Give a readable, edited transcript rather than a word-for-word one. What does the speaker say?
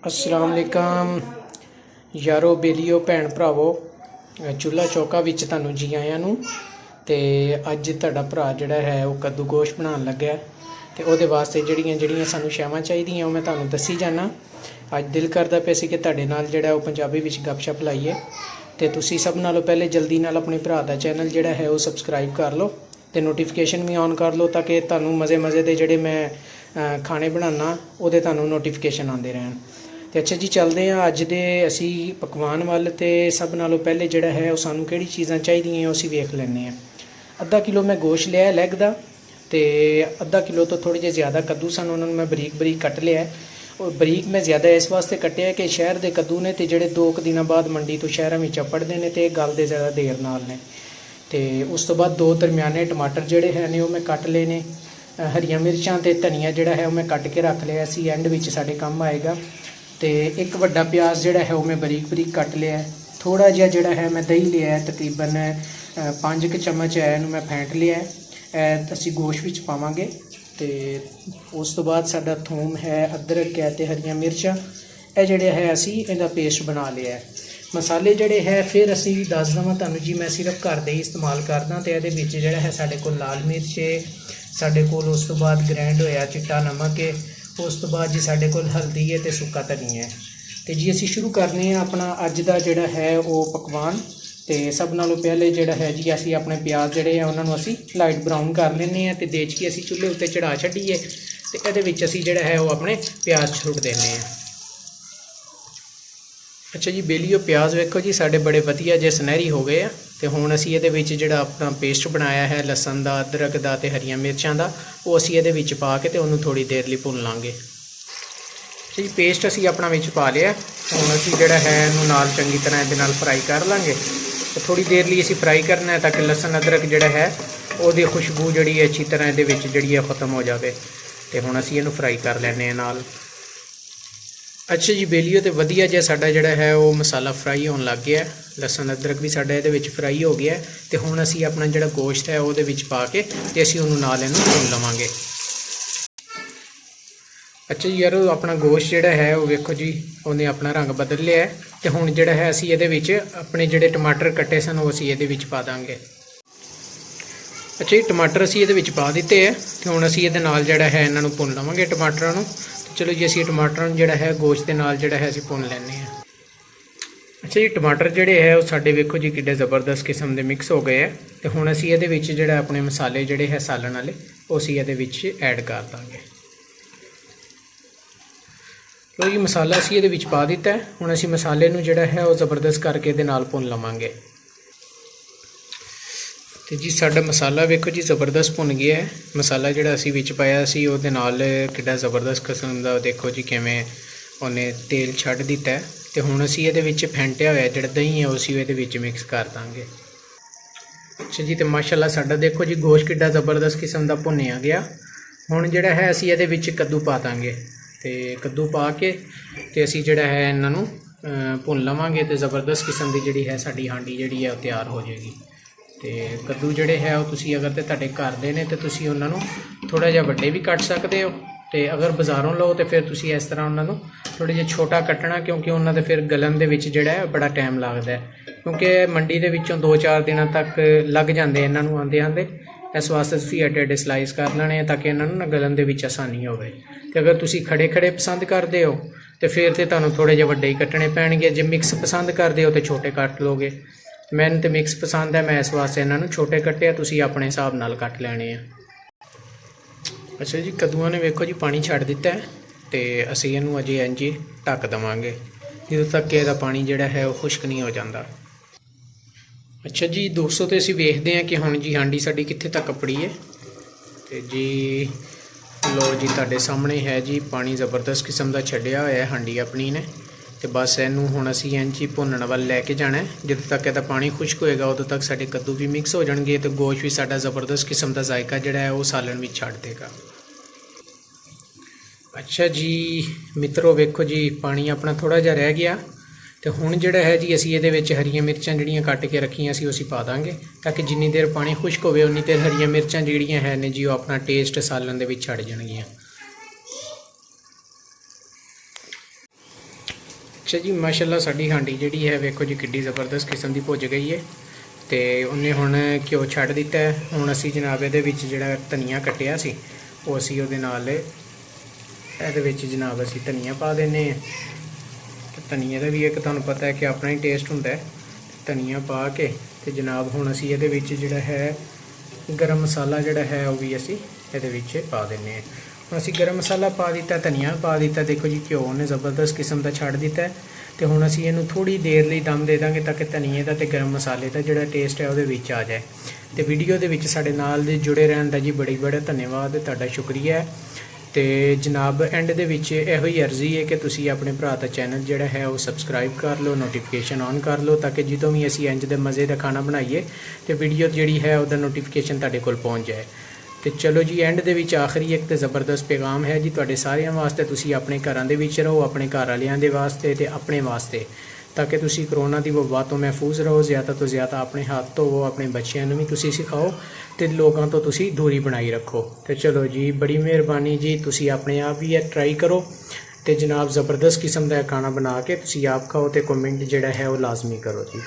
अस्सलाम वालेकुम यारो बेलियो भैन भरावो चूल्हा चौका विच तुहानूं जी आयां नूं। ते अज तुहाडा भरा जिहड़ा है वो कद्दू गोश बनाउण लग्या ते उहदे वास्ते जिहड़ियां सानूं शैवां चाहीदियां वो मैं तुहानूं दस्सी जाना। अज दिल करदा पिया सी कि तुहाडे नाल जिहड़ा वो पंजाबी विच गपशप लाइए ते तुसीं सब नालों पहले जल्दी नाल अपने भरा दा चैनल जिहड़ा है वो सबसक्राइब कर लो ते नोटिफिकेशन भी ऑन कर लो ताकि तुहानूं मज़े मज़े दे जिहड़े मैं खाने बनाना ਉਹਦੇ ਤੁਹਾਨੂੰ ਨੋਟੀਫਿਕੇਸ਼ਨ ਆਉਂਦੇ ਰਹਿਣ। ਤੇ ਅੱਛਾ ਜੀ ਚੱਲਦੇ ਆ ਅੱਜ ਦੇ ਅਸੀਂ ਪਕਵਾਨ ਵੱਲ। ਤੇ ਸਭ ਨਾਲੋਂ ਪਹਿਲੇ ਜਿਹੜਾ ਹੈ ਉਹ ਸਾਨੂੰ ਕਿਹੜੀ ਚੀਜ਼ਾਂ ਚਾਹੀਦੀਆਂ ਉਹ ਅਸੀਂ ਵੇਖ ਲੈਂਦੇ ਆ। ਅੱਧਾ ਕਿਲੋ ਮੈਂ ਗੋਸ਼ਤ ਲਿਆ ਲੈਗ ਦਾ ਤੇ ਅੱਧਾ ਕਿਲੋ ਤੋਂ ਥੋੜੇ ਜਿਹਾ ਜ਼ਿਆਦਾ ਕੱਦੂ ਸਨ, ਉਹਨਾਂ ਨੂੰ ਮੈਂ ਬਰੀਕ ਬਰੀਕ ਕੱਟ ਲਿਆ। ਉਹ ਬਰੀਕ ਮੈਂ ਜ਼ਿਆਦਾ ਇਸ ਵਾਸਤੇ ਕੱਟਿਆ ਕਿ ਸ਼ਹਿਰ ਦੇ ਕੱਦੂ ਨੇ ਤੇ ਜਿਹੜੇ 2 ਦਿਨਾਂ ਬਾਅਦ ਮੰਡੀ ਤੋਂ ਸ਼ਹਿਰਾਂ ਵਿੱਚ ਪੜਦੇ ਨੇ ਤੇ ਗਲਦੇ ਜ਼ਿਆਦਾ ਦੇਰ ਨਾਲ ਨੇ। ਤੇ ਉਸ ਤੋਂ ਬਾਅਦ 2 ਦਰਮਿਆਨੇ ਟਮਾਟਰ ਜਿਹੜੇ ਹੈ ਨੇ ਉਹ ਮੈਂ ਕੱਟ ਲਏ ਨੇ। हरिया मिर्चां ते धनिया जिहड़ा है मैं कट के रख लिया सी, एंड विच साडे काम आएगा। तो एक वड्डा प्याज जिहड़ा है मैं बरीक बरीक कट लिया। थोड़ा जिहा जिहड़ा है मैं दही लिया तकरीबन 5 चम्मच है मैं फेंट लिया। असीं गोश्त विच पावांगे। तो उस तो बाद साडा थूम है, अदरक है ते हरिया मिर्चां ये जिहड़े है असीं इहदा पेस्ट बना लिया। मसाले जिहड़े है फिर असीं दस देवां तुहानूं जी, मैं सिर्फ घर दे इस्तेमाल करदा। तो इहदे विच जिहड़ा है साडे कोल लाल मिर्च साडे कोल, उस तो बाद ग्रैंड होया चिट्टा नमक है, उस तो बाद जी साडे कोल हल्दी है तो सुक्का धनिया है। तो जी असीं शुरू करने अपना अज दा जिहड़ा है वो पकवान। तो सब नालों पहले जिहड़ा है जी असीं अपने प्याज जिहड़े है उन्हां नूं असीं लाइट ब्राउन कर लैने आ ते देच के असीं चुल्हे उत्ते चढ़ा छड्डीए ते इहदे विच असीं जिहड़ा है वो अपने प्याज सुੱਟ दिंदे आ। अच्छा जी बेलियो प्याज वेखो जी साडे बड़े वधिया जे सुनहरी हो गए आ। तो हुण असीं इहदे विच जिहड़ा अपना पेस्ट बनाया है लसन दा, अदरक दा ते हरियां मिर्चां दा वो असीं इहदे विच पा के ते उहनूं थोड़ी देर लई भुन लांगे। जी पेस्ट असीं अपना विच पा लिया। हुण असीं जिहड़ा है इहनूं नाल चंगी तरह इहदे नाल फ्राई कर लांगे। तो थोड़ी देर लई असीं फ्राई करना है ताकि लसन अदरक जिहड़ा है उहदी खुशबू जिहड़ी है अच्छी तरह इहदे विच जिहड़ी है खत्म हो जाए। तो हुण असीं इहनूं फ्राई कर लैने नाल। अच्छा जी बेलियो तो वधिया जिहा साडा जिहड़ा है वो मसाला फ्राई होने लग गया। लसन अदरक भी साडा इहदे विच फ्राई हो गया। तो हुण असीं अपना जिहड़ा गोश्त है उहदे विच पा के ते असीं उहनूं नाल इहनूं भुन लवांगे। अच्छा जी यारो अपना गोश्त जिहड़ा है वो वेखो जी उहने अपना रंग बदल लिया है। तो हुण जिहड़ा है असीं इहदे विच अपने जिहड़े टमाटर कट्टे सन वो असीं इहदे विच पा दांगे। अच्छा जी टमाटर असीं इहदे विच पा दित्ते है। तो हुण असीं इहदे नाल जिहड़ा है इन्हां नूं भुन लवांगे टमाटरां नूं। चलो जी असीं टमाटर जिहड़ा है गोश्त के नाल जिहड़ा है असीं भुन लैने हैं। अच्छा जी टमाटर जिहड़े है वो साडे वेखो जी किड्डे ज़बरदस्त किस्म दे मिक्स हो गए हैं। तो हुण असीं इहदे विच जिहड़ा अपने मसाले जिहड़े है सालन वाले वो असीं इहदे विच ऐड कर दांगे। लो जी मसाला असीं इहदे विच पा दित्ता है। हुण असीं मसाले नूं जिहड़ा है वो ज़बरदस्त करके इहदे नाल भुन लवांगे। तो जी साडा मसाला वेखो जी ज़बरदस्त भुन गया है। मसाला जिहड़ा असीं विच पाया सी उहदे नाल किड्डा ज़बरदस्त किस्म दा देखो जी किवें उहने तेल छड्ड दित्ता है। तो हुण असीं इहदे विच फेंटिया होया जिहड़ा दही है उसी इहदे विच मिक्स कर दांगे। अच्छा जी तो माशाअल्लाह साडा देखो जी गोश्त किड्डा ज़बरदस्त किस्म दा भुनिया गया। हुण जिहड़ा है असीं इहदे विच कद्दू पा दांगे। तो कद्दू पा के ते असीं जिहड़ा है इन्हां नूं भुन लवांगे। तो ज़बरदस्त किस्म दी जिहड़ी है साडी हांडी जिहड़ी है तैयार हो जाएगी। तो कद्दू जिहड़े है वो तुसीं अगर तो तुहाडे घर दे ने तो तुसीं उन्हां नूं थोड़ा जिहा वड्डे भी कट सकदे हो। तो अगर बाज़ारों लो तो फिर तुसीं इस तरह उन्हां नूं थोड़ा जिहा छोटा कट्टना, क्योंकि उन्हां दे फिर गलन दे विच जिहड़ा है बड़ा टाइम लगदा है। क्योंकि मंडी दे विच्चों 2-4 दिनां तक लग जांदे इन्हां नूं आंदे आंदे। इस वास्ते तुसीं एडे एडे स्लाइस कर लैणे ताकि इन्हां नूं गलन दे विच आसानी होवे। ते अगर तुसीं खड़े खड़े पसंद करदे हो तो फिर तो तुहानूं थोड़े जिहे वड्डे ही कट्टणे पैणगे। जे मिक्स पसंद करदे हो तो छोटे कट लोगे। मैनूं तो मिक्स पसंद है, मैं इस वास्ते इन्हां नूं छोटे कट्टे। तुसीं अपने हिसाब नाल कट लैणे आ। अच्छा जी कद्दूआं ने वेखो जी पानी छड्ड दित्ता है। तो असीं इहनूं अजे इंज ही ढक देवांगे जदों तक इहदा पानी जिहड़ा है वो खुश्क नहीं हो जाता। अच्छा जी दोस्तों तो असीं वेखदे हैं कि हुण जी हांडी साडी कित्थे तक अपड़ी है। तो जी लो जी तुहाडे सामने है जी पानी ज़बरदस्त किस्म दा छड्डिया होया है हांडी अपनी ने। तो बस इनू हुण असीं इंज ही भुनण वाल लैके जाना है। जदों तक इहदा पानी खुश्क होएगा उदों तक साडे कद्दू भी मिक्स हो जाणगे। तो गोश्त भी साडा ज़बरदस्त किस्म दा जायका जिहड़ा है वो सालन विच छड्ड देगा। अच्छा जी मित्रों वेखो जी पानी अपना थोड़ा जिहा रह गया। तो हुण जिहड़ा है जी असीं इहदे विच हरियां मिर्चां जिहड़ियां कट के रखियां सी उसी पा दांगे ताकि जिन्नी देर पानी खुश्क होवे उन्नी देर हरियां मिर्चां जिहड़ियां है ने जी वो अपना टेस्ट सालन दे विच छड्ड जाणगीआं। ਅੱਛਾ ਜੀ, ਮਾਸ਼ਾਅੱਲਾ ਸਾਡੀ ਹਾਂਡੀ ਜਿਹੜੀ ਹੈ ਵੇਖੋ ਜੀ ਕਿੱਡੀ ਜ਼ਬਰਦਸਤ ਕਿਸਮ ਦੀ ਭੁੱਜ ਗਈ ਹੈ ਤੇ ਉਹਨੇ ਹੁਣ ਘਿਓ ਛੱਡ ਦਿੱਤਾ ਹੈ। ਹੁਣ ਅਸੀਂ ਜਨਾਬ ਇਹਦੇ ਵਿੱਚ ਜਿਹੜਾ ਧਨੀਆ ਕੱਟਿਆ ਸੀ ਉਹ ਅਸੀਂ ਉਹਦੇ ਨਾਲ ਇਹਦੇ ਵਿੱਚ ਜਨਾਬ ਅਸੀਂ ਧਨੀਆ ਪਾ ਦਿੰਦੇ ਹਾਂ। ਤੇ ਧਨੀਆ ਦਾ ਵੀ ਇੱਕ ਤੁਹਾਨੂੰ ਪਤਾ ਹੈ ਕਿ ਆਪਣਾ ਹੀ ਟੇਸਟ ਹੁੰਦਾ ਹੈ। ਧਨੀਆ ਪਾ ਕੇ ਤੇ ਜਨਾਬ ਹੁਣ ਅਸੀਂ ਇਹਦੇ ਵਿੱਚ ਜਿਹੜਾ ਹੈ ਗਰਮ ਮਸਾਲਾ ਜਿਹੜਾ ਹੈ ਉਹ ਵੀ ਅਸੀਂ ਇਹਦੇ ਵਿੱਚ ਪਾ ਦਿੰਦੇ ਹਾਂ। ਹੁਣ ਅਸੀਂ ਗਰਮ ਮਸਾਲਾ ਪਾ ਦਿੱਤਾ, ਧਨੀਆ ਪਾ ਦਿੱਤਾ, ਦੇਖੋ ਜੀ ਘਿਓ ਨੇ ਜ਼ਬਰਦਸਤ ਕਿਸਮ ਦਾ ਛੱਡ ਦਿੱਤਾ ਹੈ। ਤੇ ਹੁਣ ਅਸੀਂ ਇਹਨੂੰ ਥੋੜੀ ਦੇਰ ਲਈ ਦਮ ਦੇ ਦਾਂਗੇ ਤਾਂ ਕਿ ਧਨੀਏ ਦਾ ਤੇ ਗਰਮ ਮਸਾਲੇ ਦਾ ਜਿਹੜਾ ਟੇਸਟ ਹੈ ਉਹਦੇ ਵਿੱਚ ਆ ਜਾਏ। ਤੇ ਵੀਡੀਓ ਦੇ ਵਿੱਚ ਸਾਡੇ ਨਾਲ ਦੇ ਜੁੜੇ ਰਹਿਣ ਦਾ ਜੀ ਬੜਾ ਧੰਨਵਾਦ, ਤੁਹਾਡਾ ਸ਼ੁਕਰੀਆ। ਤੇ ਜਨਾਬ ਐਂਡ ਦੇ ਵਿੱਚ ਇਹੋ ਹੀ ਅਰਜ਼ੀ ਹੈ ਕਿ ਤੁਸੀਂ ਆਪਣੇ ਭਰਾ ਦਾ ਚੈਨਲ ਜਿਹੜਾ ਹੈ ਉਹ ਸਬਸਕ੍ਰਾਈਬ ਕਰ ਲਓ, ਨੋਟੀਫਿਕੇਸ਼ਨ ਔਨ ਕਰ ਲਓ ਤਾਂ ਕਿ ਜਦੋਂ ਵੀ ਅਸੀਂ ਇੰਜ ਦੇ ਮਜ਼ੇ ਦਾ ਖਾਣਾ ਬਣਾਈਏ ਤੇ ਵੀਡੀਓ ਜਿਹੜੀ ਹੈ ਉਹਦਾ ਨੋਟੀਫਿਕੇਸ਼ਨ ਤੁਹਾਡੇ ਕੋਲ ਪਹੁੰਚ ਜਾਏ। ਤੇ ਚਲੋ ਜੀ ਐਂਡ ਦੇ ਵਿੱਚ ਆਖਰੀ ਇੱਕ ਤੇ ਜ਼ਬਰਦਸਤ ਪੈਗਾਮ ਹੈ ਜੀ ਤੁਹਾਡੇ ਸਾਰਿਆਂ ਵਾਸਤੇ। ਤੁਸੀਂ ਆਪਣੇ ਘਰਾਂ ਦੇ ਵਿੱਚ ਰਹੋ, ਆਪਣੇ ਘਰ ਵਾਲਿਆਂ ਦੇ ਵਾਸਤੇ ਤੇ ਆਪਣੇ ਵਾਸਤੇ, ਤਾਂ ਕਿ ਤੁਸੀਂ ਕਰੋਨਾ ਦੀ ਵਬਾ ਤੋਂ ਮਹਿਫੂਜ਼ ਰਹੋ। ਜ਼ਿਆਦਾ ਤੋਂ ਜ਼ਿਆਦਾ ਆਪਣੇ ਹੱਥ ਧੋਵੋ, ਆਪਣੇ ਬੱਚਿਆਂ ਨੂੰ ਵੀ ਤੁਸੀਂ ਸਿਖਾਓ ਤੇ ਲੋਕਾਂ ਤੋਂ ਤੁਸੀਂ ਦੂਰੀ ਬਣਾਈ ਰੱਖੋ। ਤੇ ਚਲੋ ਜੀ ਬੜੀ ਮਿਹਰਬਾਨੀ ਜੀ, ਤੁਸੀਂ ਆਪਣੇ ਆਪ ਵੀ ਇਹ ਟਰਾਈ ਕਰੋ ਤੇ ਜਨਾਬ ਜ਼ਬਰਦਸਤ ਕਿਸਮ ਦਾ ਖਾਣਾ ਬਣਾ ਕੇ ਤੁਸੀਂ ਆਪ ਖਾਓ ਤੇ ਕਮੈਂਟ ਜਿਹੜਾ ਹੈ ਉਹ ਲਾਜ਼ਮੀ ਕਰੋ ਜੀ।